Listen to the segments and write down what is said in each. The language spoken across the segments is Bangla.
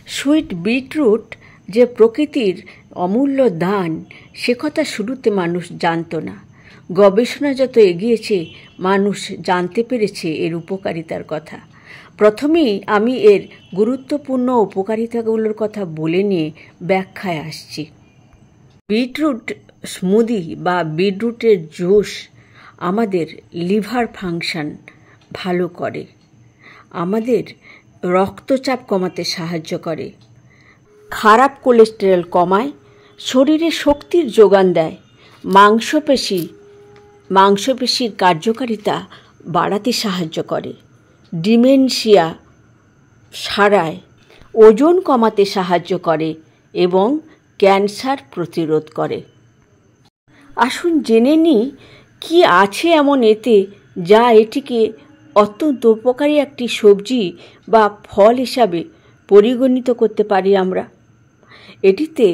সুইট বিটরুট যে প্রকৃতির অমূল্য দান সে কথা শুরুতে মানুষ জানত না। গবেষণা যত এগিয়েছে মানুষ জানতে পেরেছে এর উপকারিতার কথা। প্রথমেই আমি এর গুরুত্বপূর্ণ উপকারিতাগুলোর কথা বলে নিয়ে ব্যাখ্যায় আসছি। বিটরুট স্মুদি বা বিটরুটের জুস আমাদের লিভার ফাংশন ভালো করে, আমাদের রক্তচাপ কমাতে সাহায্য করে, খারাপ কোলেস্টেরল কমায়, শরীরে শক্তির যোগান দেয়, মাংসপেশির কার্যকারিতা বাড়াতে সাহায্য করে, ডিমেনশিয়া সারায়, ওজন কমাতে সাহায্য করে এবং ক্যান্সার প্রতিরোধ করে। আসুন জেনে নিই কি আছে এমন এতে যা এটিকে অত্যন্ত উপকারী একটি সবজি বা ফল হিসাবে পরিগণিত করতে পারি আমরা। এটিতে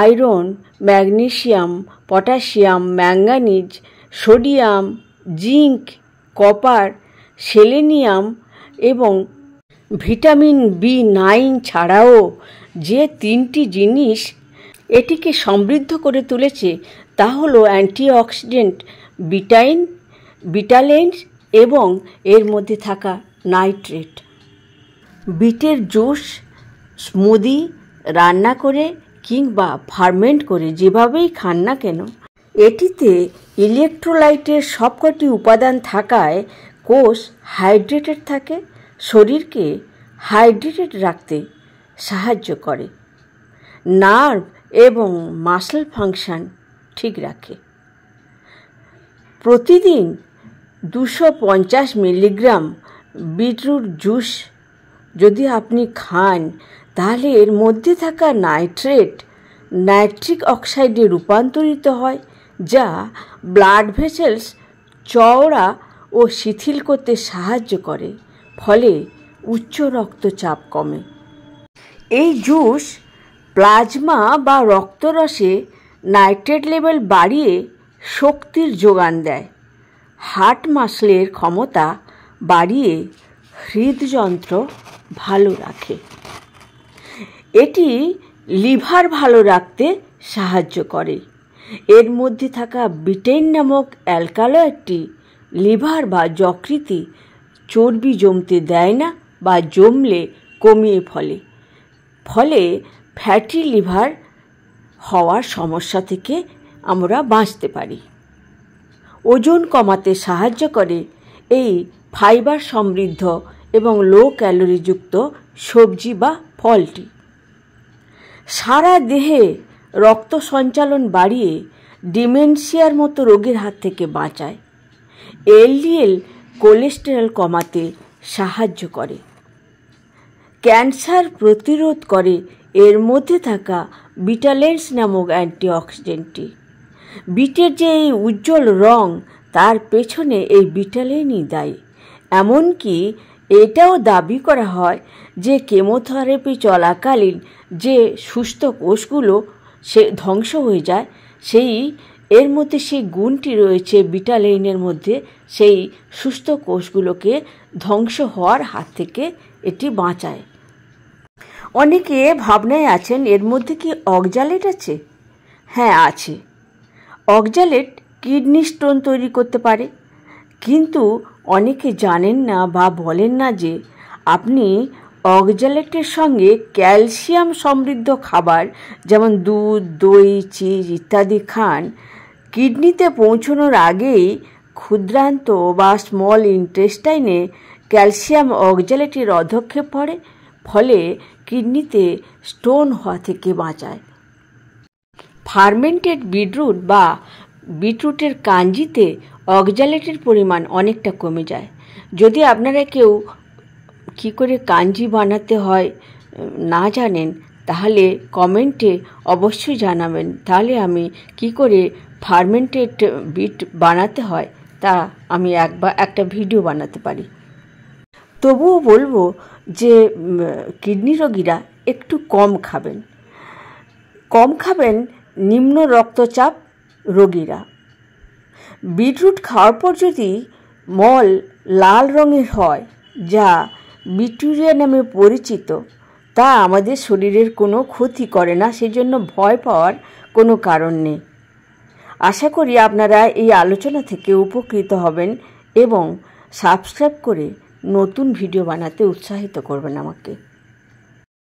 iron, magnesium, potassium, manganese, sodium, zinc, copper, selenium এবং ভিটামিন বি9 ছাড়াও যে 3টি জিনিস এটিকে সমৃদ্ধ করে তুলেছে তা হলো অ্যান্টিঅক্সিডেন্ট বিটালেন্স এবং এর মধ্যে থাকা নাইট্রেট। বিটের জুস, স্মুদি রান্না করে কিংবা ফার্মেন্ট করে যেভাবেই খান না কেন, এটিতে ইলেকট্রোলাইটের সবকটি উপাদান থাকায় কোষ হাইড্রেটেড থাকে, শরীরকে হাইড্রেটেড রাখতে সাহায্য করে, নার্ভ এবং মাসল ফাংশন ঠিক রাখে। প্রতিদিন 250 মিলিগ্রাম বিটরুট জুস যদি আপনি খান তাহলে এর মধ্যে থাকা নাইট্রেট নাইট্রিক অক্সাইডে রূপান্তরিত হয়, যা ব্লাড ভেসেলস চওড়া ও শিথিল করতে সাহায্য করে, ফলে উচ্চ রক্তচাপ কমে। এই জুস প্লাজমা বা রক্তরসে নাইট্রেট লেভেল বাড়িয়ে শক্তির যোগান দেয়, হার্ট মাসলের ক্ষমতা বাড়িয়ে হৃদযন্ত্র ভালো রাখে। এটি লিভার ভালো রাখতে সাহায্য করে। এর মধ্যে থাকা বিটেন নামক অ্যালকালয়েডটি লিভার বা যকৃতে চর্বি জমতে দেয় না বা জমলে কমিয়ে ফলে ফ্যাটি লিভার হওয়ার সমস্যা থেকে আমরা বাঁচতে পারি। ওজন কমাতে সাহায্য করে এই ফাইবার সমৃদ্ধ এবং লো ক্যালোরিযুক্ত সবজি বা ফলটি। সারা দেহে রক্ত সঞ্চালন বাড়িয়ে ডিমেনশিয়ার মতো রোগের হাত থেকে বাঁচায়, এলডিএল কোলেস্টেরল কমাতে সাহায্য করে, ক্যান্সার প্রতিরোধ করে এর মধ্যে থাকা বিটালেন্স নামক অ্যান্টিঅক্সিডেন্টটি। বিটের যে এই উজ্জ্বল রং তার পেছনে এই বিটালেনই দায়ী। এমনকি এটাও দাবি করা হয় যে কেমোথেরাপি চলাকালীন যে সুস্থ কোষগুলো সে ধ্বংস হয়ে যায়, এর মধ্যে সেই গুণটি রয়েছে বিটালেনের মধ্যে, সেই সুস্থ কোষগুলোকে ধ্বংস হওয়ার হাত থেকে এটি বাঁচায়। অনেকে ভাবনায় আছেন এর মধ্যে কি অক্সালেট আছে? হ্যাঁ আছে। অক্সালেট কিডনি স্টোন তৈরি করতে পারে, কিন্তু অনেকে জানেন না বা বলেন না যে আপনি অক্সালেটের সঙ্গে ক্যালসিয়াম সমৃদ্ধ খাবার যেমন দুধ, দই, চিজ ইত্যাদি খান, কিডনিতে পৌঁছানোর আগেই ক্ষুদ্রান্ত বা স্মল ইন্টেস্টাইনে ক্যালসিয়াম অক্সালেটের অধঃক্ষেপ পড়ে, ফলে কিডনিতে স্টোন হওয়া থেকে বাঁচায়। ফার্মেন্টেড বিটরুট বা বিটরুটের কাঞ্জিতে অক্সালেটের পরিমাণ অনেকটা কমে যায়। যদি আপনারা কেউ কী করে কাঞ্জি বানাতে হয় না জানেন তাহলে কমেন্টে অবশ্যই জানাবেন, তাহলে আমি কি করে ফার্মেন্টেড বিট বানাতে হয় তা আমি একটা ভিডিও বানাতে পারি। তবুও বলবো যে কিডনি রোগীরা একটু কম খাবেন নিম্ন রক্তচাপ রোগীরা। বিটরুট খাওয়ার পর যদি মল লাল রঙের হয়, যা বিটুরিয়া নামে পরিচিত, তা আমাদের শরীরের কোনো ক্ষতি করে না, সেজন্য ভয় পাওয়ার কোনো কারণ নেই। আশা করি আপনারা এই আলোচনা থেকে উপকৃত হবেন এবং সাবস্ক্রাইব করে নতুন ভিডিও বানাতে উৎসাহিত করবেন আমাকে।